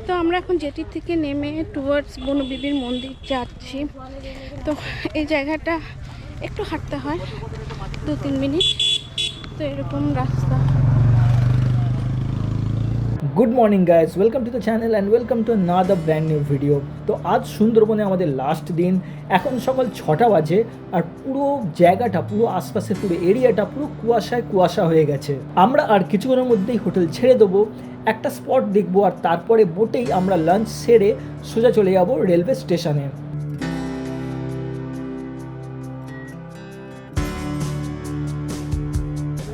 তো আমরা এখন জেটি থেকে নেমে টুয়ার্ডস বনবিবির মন্দির যাচ্ছি। তো এই জায়গাটা একটু হাঁটতে হয় 2-3 মিনিট, তো এরকম রাস্তা। Good morning guys, welcome to the channel and welcome to another brand new video. তো আজ সুন্দরবনে আমাদের লাস্ট দিন। এখন সকাল 6টা বাজে আর পুরো জায়গাটা, পুরো আশপাশের পুরো এরিয়াটা পুরো কুয়াশায় কুয়াশা হয়ে গেছে। আমরা আর কিছুক্ষণের মধ্যেই হোটেল ছেড়ে দেবো, একটা স্পট দেখবো আর তারপরে বোটেই আমরা লাঞ্চ সেরে সোজা চলে যাব রেলওয়ে স্টেশনে।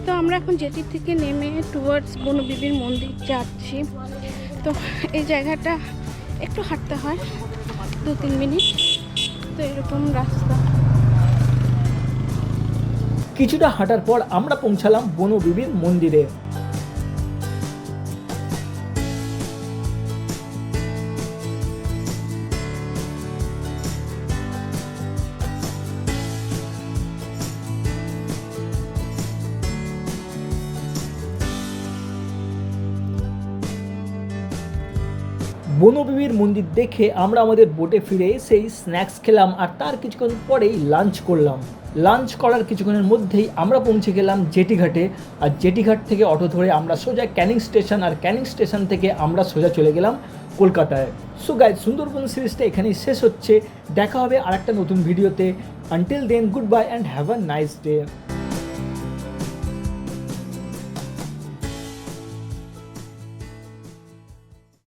তো আমরা এখন জেটি থেকে নেমে টুয়ার্ডস বনবিবির মন্দির যাচ্ছি। তো এই জায়গাটা একটু হাঁটতে হয় 2-3 মিনিট, তো এরকম রাস্তা। কিছুটা হাঁটার পর আমরা পৌঁছালাম বনবিবির মন্দিরে। বনবিবির মন্দির দেখে আমরা আমাদের বোটে ফিরে সেই স্ন্যাক্স খেলাম আর তার কিছুক্ষণ পরেই লাঞ্চ করলাম। লাঞ্চ করার কিছুক্ষণের মধ্যেই আমরা পৌঁছে গেলাম জেটিঘাটে, আর জেটিঘাট থেকে অটো ধরে আমরা সোজা ক্যানিং স্টেশন, আর ক্যানিং স্টেশন থেকে আমরা সোজা চলে গেলাম কলকাতায়। সো গাইজ, সুন্দরবন সিরিজটা এখানেই শেষ হচ্ছে। দেখা হবে আর একটা নতুন ভিডিওতে। Until then, good bye and have a nice day.